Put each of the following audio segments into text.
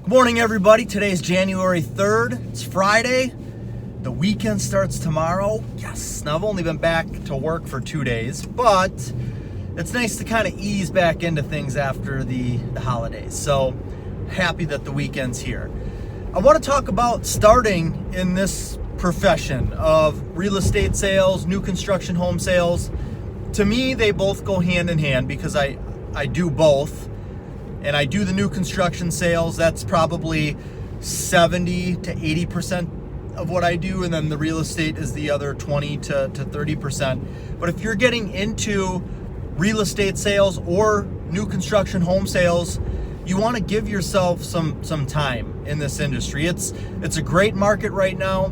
Good morning, everybody. Today's January 3rd. It's Friday. The weekend starts tomorrow. Yes. Now, I've only been back to work for 2 days, but it's nice to kind of ease back into things after the holidays. So happy that the weekend's here. I want to talk about starting in this profession of real estate sales, new construction home sales. To me, they both go hand in hand because I do both. And I do the new construction sales. That's probably 70 to 80% of what I do. And then the real estate is the other 20 to 30%. But if you're getting into real estate sales or new construction home sales, you want to give yourself some time in this industry. It's a great market right now,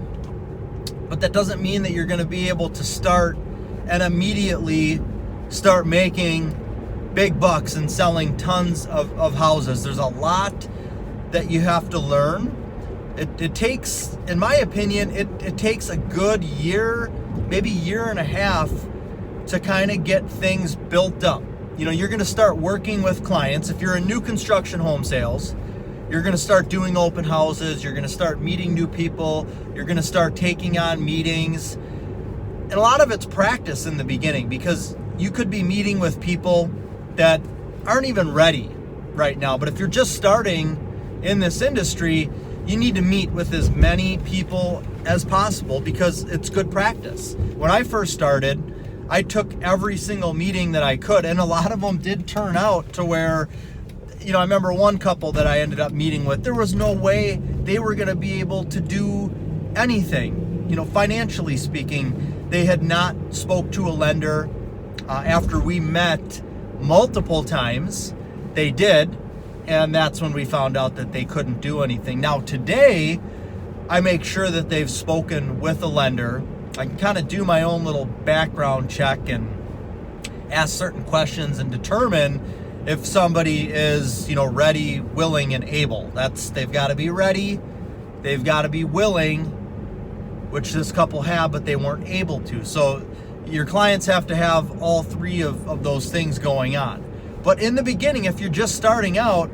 but that doesn't mean that you're going to be able to start and immediately start making big bucks and selling tons of houses. There's a lot that you have to learn. It takes, in my opinion, it takes a good year, maybe year and a half to kind of get things built up. You know, you're going to start working with clients. If you're in new construction home sales, you're going to start doing open houses. You're going to start meeting new people. You're going to start taking on meetings. And a lot of it's practice in the beginning because you could be meeting with people that aren't even ready right now. But if you're just starting in this industry, you need to meet with as many people as possible because it's good practice. When I first started, I took every single meeting that I could, and a lot of them did turn out to where, you know, I remember one couple that I ended up meeting with, there was no way they were going to be able to do anything, you know, financially speaking. They had not spoke to a lender. After we met multiple times, they did, and that's when we found out that they couldn't do anything. Now today, I make sure that they've spoken with a lender. I can kind of do my own little background check and ask certain questions and determine if somebody is, you know, ready, willing, and able. They've got to be ready, they've got to be willing, which this couple have, but they weren't able to. So your clients have to have all three of those things going on. But in the beginning, if you're just starting out,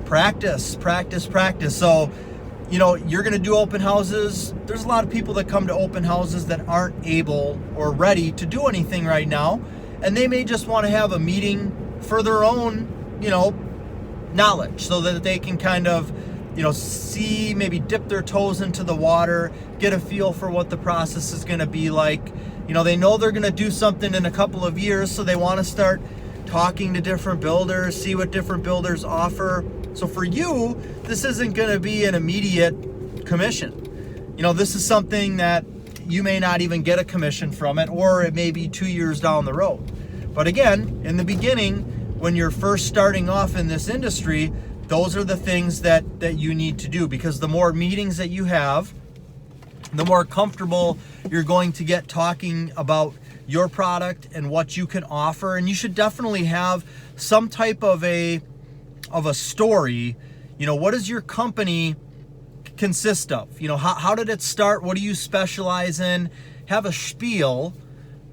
practice. So, you know, you're going to do open houses. There's a lot of people that come to open houses that aren't able or ready to do anything right now. And they may just want to have a meeting for their own, you know, knowledge so that they can kind of, you know, see, maybe dip their toes into the water, get a feel for what the process is going to be like. You know, they know they're going to do something in a couple of years, so they want to start talking to different builders, see what different builders offer. So for you, this isn't going to be an immediate commission. You know, this is something that you may not even get a commission from it, or it may be 2 years down the road. But again, in the beginning, when you're first starting off in this industry, those are the things that you need to do, because the more meetings that you have, the more comfortable you're going to get talking about your product and what you can offer. And you should definitely have some type of a story. You know, what does your company consist of? You know, how did it start? What do you specialize in? Have a spiel,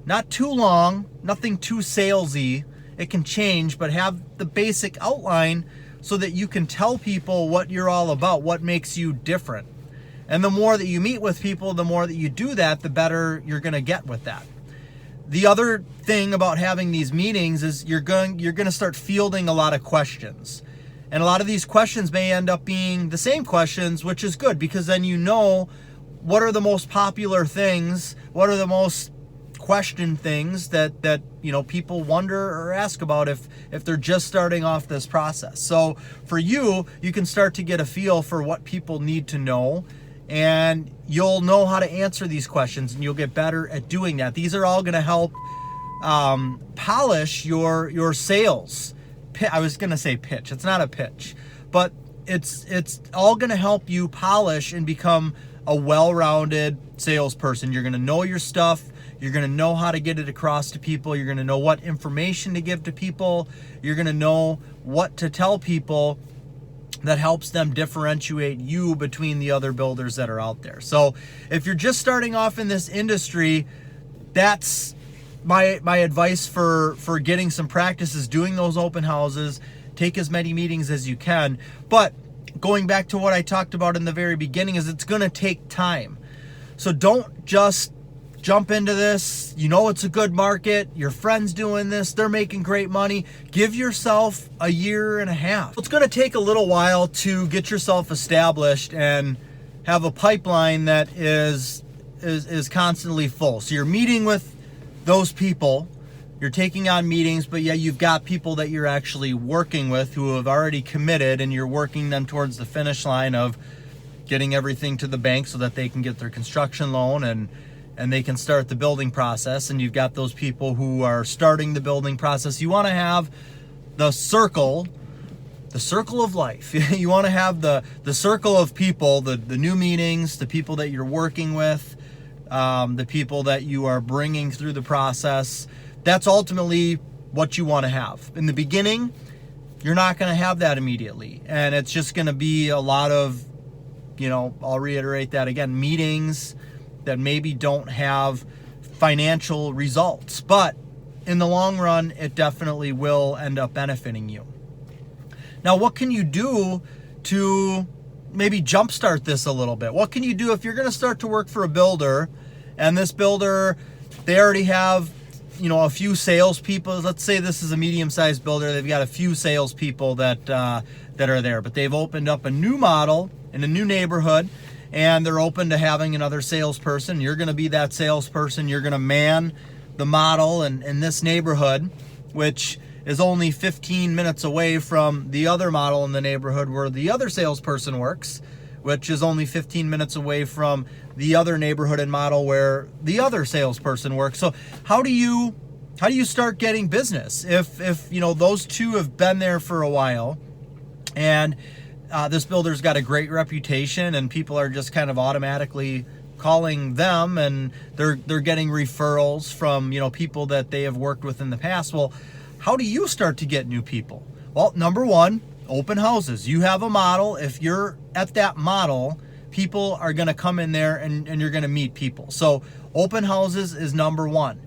not too long, nothing too salesy. It can change, but have the basic outline so that you can tell people what you're all about, what makes you different. And the more that you meet with people, the more that you do that, the better you're going to get with that. The other thing about having these meetings is you're going to start fielding a lot of questions. And a lot of these questions may end up being the same questions, which is good because then you know what are the most popular things, what are the most questioned things that you know, people wonder or ask about if they're just starting off this process. So for you can start to get a feel for what people need to know, and you'll know how to answer these questions, and you'll get better at doing that. These are all going to help polish your sales. I was going to say pitch. It's not a pitch, but it's all going to help you polish and become a well-rounded salesperson. You're going to know your stuff. You're going to know how to get it across to people. You're going to know what information to give to people. You're going to know what to tell people that helps them differentiate you between the other builders that are out there. So if you're just starting off in this industry, that's my advice for getting some practice is doing those open houses. Take as many meetings as you can. But going back to what I talked about in the very beginning, is it's going to take time. So don't just jump into this. You know it's a good market. Your friend's doing this. They're making great money. Give yourself a year and a half. It's going to take a little while to get yourself established and have a pipeline that is constantly full. So you're meeting with those people. You're taking on meetings, but yeah, you've got people that you're actually working with who have already committed, and you're working them towards the finish line of getting everything to the bank so that they can get their construction loan and they can start the building process. And you've got those people who are starting the building process. You want to have the circle of life. You want to have the circle of people, the new meetings, the people that you're working with, the people that you are bringing through the process. That's ultimately what you want to have. In the beginning, you're not going to have that immediately. And it's just going to be a lot of, I'll reiterate that again, meetings that maybe don't have financial results. But in the long run, it definitely will end up benefiting you. Now, what can you do to maybe jumpstart this a little bit? What can you do if you're going to start to work for a builder, and this builder, they already have a few salespeople? Let's say this is a medium-sized builder. They've got a few salespeople that are there, but they've opened up a new model in a new neighborhood, and they're open to having another salesperson. You're going to be that salesperson. You're going to man the model in this neighborhood, which is only 15 minutes away from the other model in the neighborhood where the other salesperson works, which is only 15 minutes away from the other neighborhood and model where the other salesperson works. So how do you start getting business if those two have been there for a while, and this builder's got a great reputation, and people are just kind of automatically calling them, and they're getting referrals from people that they have worked with in the past? Well, how do you start to get new people? Well, number one, open houses. You have a model. If you're at that model, people are going to come in there and you're going to meet people. So open houses is number one.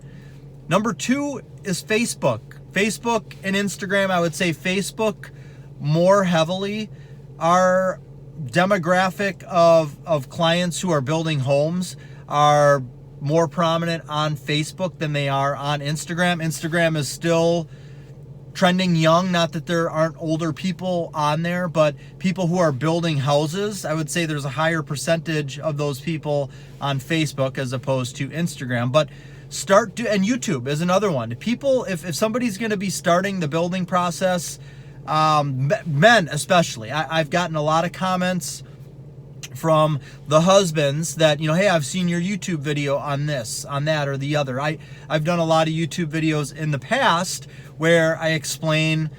Number two is Facebook. Facebook and Instagram. I would say Facebook more heavily. Our demographic of clients who are building homes are more prominent on Facebook than they are on Instagram. Instagram is still trending young. Not that there aren't older people on there, but people who are building houses, I would say there's a higher percentage of those people on Facebook as opposed to Instagram. But and YouTube is another one. People, if somebody's going to be starting the building process, men especially, I've gotten a lot of comments from the husbands that, hey, I've seen your YouTube video on this, on that, or the other. I've done a lot of YouTube videos in the past where I explain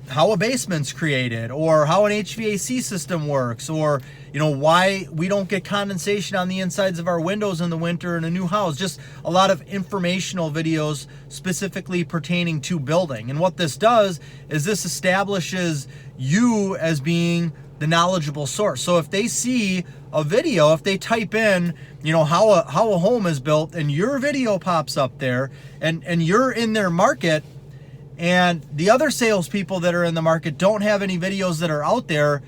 how a basement's created, or how an HVAC system works, or why we don't get condensation on the insides of our windows in the winter in a new house. Just a lot of informational videos specifically pertaining to building. And what this does is this establishes you as being the knowledgeable source. So if they see a video, if they type in, how a home is built, and your video pops up there, and you're in their market, and the other salespeople that are in the market don't have any videos that are out there,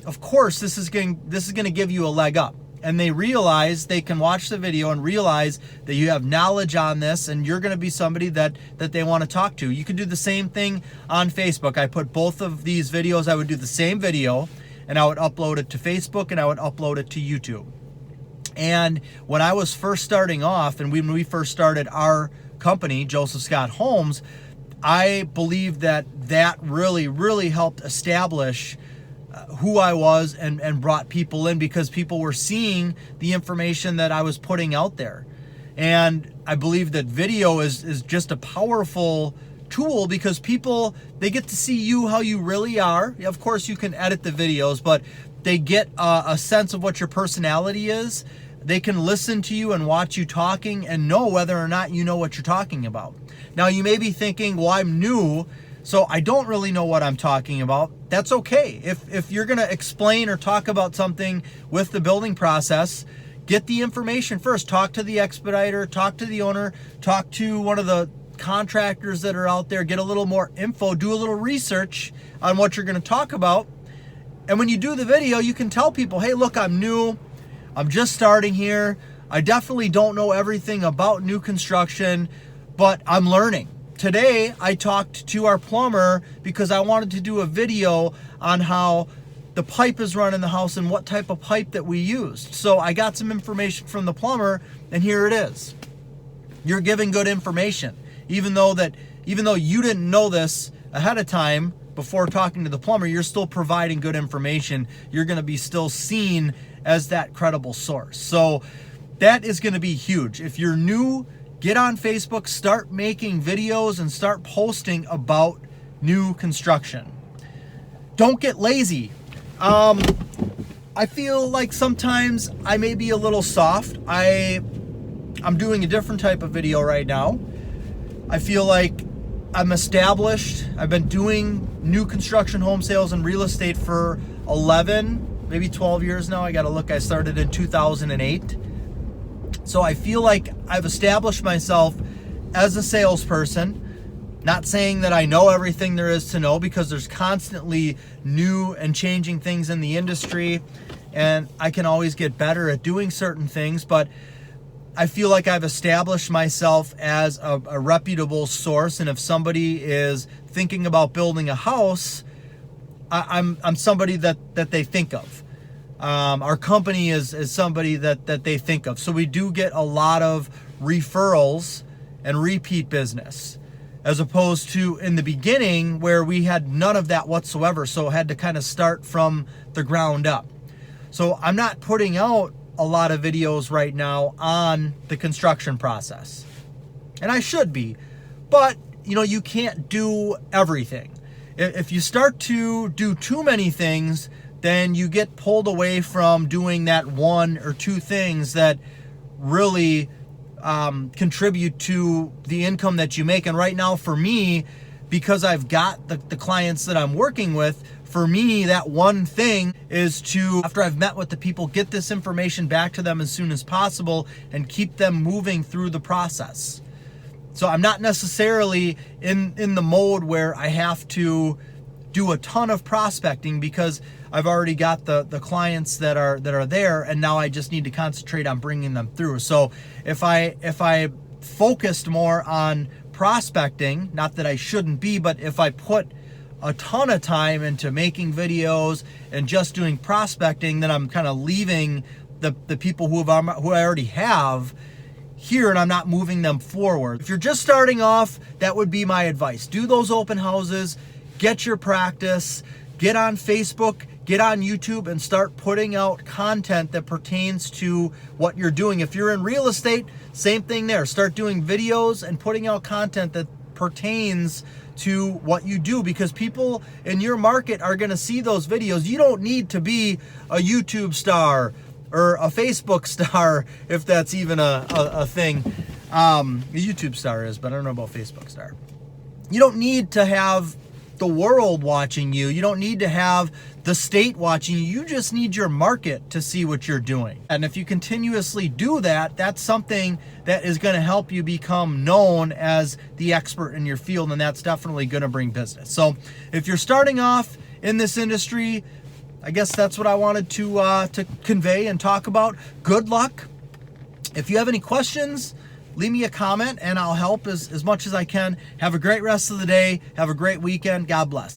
of course this is going to give you a leg up. And they realize they can watch the video and realize that you have knowledge on this, and you're going to be somebody that they want to talk to. You can do the same thing on Facebook. I put both of these videos. I would do the same video, and I would upload it to Facebook, and I would upload it to YouTube. And when I was first starting off, and when we first started our company, Joseph Scott Homes, I believe that really, really helped establish who I was and brought people in, because people were seeing the information that I was putting out there. And I believe that video is just a powerful tool, because people, they get to see you how you really are. Of course, you can edit the videos, but they get a sense of what your personality is. They can listen to you and watch you talking and know whether or not you know what you're talking about. Now, you may be thinking, well, I'm new, so I don't really know what I'm talking about. That's okay. If you're going to explain or talk about something with the building process, get the information first. Talk to the expediter, talk to the owner, talk to one of the contractors that are out there, get a little more info, do a little research on what you're going to talk about, And when you do the video, you can tell people, hey, look, I'm new. I'm just starting here. I definitely don't know everything about new construction, but I'm learning. Today, I talked to our plumber because I wanted to do a video on how the pipe is run in the house and what type of pipe that we used. So I got some information from the plumber, and here it is. You're giving good information. Even though you didn't know this ahead of time before talking to the plumber, you're still providing good information. You're going to be still seen as that credible source. So that is going to be huge. If you're new, get on Facebook, start making videos and start posting about new construction. Don't get lazy. I feel like sometimes I may be a little soft. I'm doing a different type of video right now. I feel like I'm established. I've been doing new construction home sales and real estate for 11, maybe 12 years now. I got to look. I started in 2008. So I feel like I've established myself as a salesperson. Not saying that I know everything there is to know, because there's constantly new and changing things in the industry, and I can always get better at doing certain things, but I feel like I've established myself as a reputable source, and if somebody is thinking about building a house, I'm somebody that they think of. Our company is somebody that they think of. So we do get a lot of referrals and repeat business, as opposed to in the beginning where we had none of that whatsoever. So I had to kind of start from the ground up. So I'm not putting out a lot of videos right now on the construction process, and I should be, but you can't do everything. If you start to do too many things, then you get pulled away from doing that one or two things that really contribute to the income that you make. And right now for me, because I've got the clients that I'm working with, for me, that one thing is to, after I've met with the people, get this information back to them as soon as possible and keep them moving through the process. So I'm not necessarily in the mode where I have to do a ton of prospecting, because I've already got the clients that are there, and now I just need to concentrate on bringing them through. So if I focused more on prospecting, not that I shouldn't be, but if I put a ton of time into making videos and just doing prospecting, then I'm kind of leaving the people who I already have here, and I'm not moving them forward. If you're just starting off, that would be my advice. Do those open houses, get your practice, get on Facebook, get on YouTube, and start putting out content that pertains to what you're doing. If you're in real estate, same thing there. Start doing videos and putting out content that pertains to what you do, because people in your market are going to see those videos. You don't need to be a YouTube star or a Facebook star, if that's even a thing. A YouTube star is, but I don't know about Facebook star. You don't need to have the world watching you. You don't need to have the state watching you. You just need your market to see what you're doing. And if you continuously do that, that's something that is going to help you become known as the expert in your field, and that's definitely going to bring business. So if you're starting off in this industry, I guess that's what I wanted to convey and talk about. Good luck. If you have any questions, leave me a comment and I'll help as much as I can. Have a great rest of the day. Have a great weekend. God bless.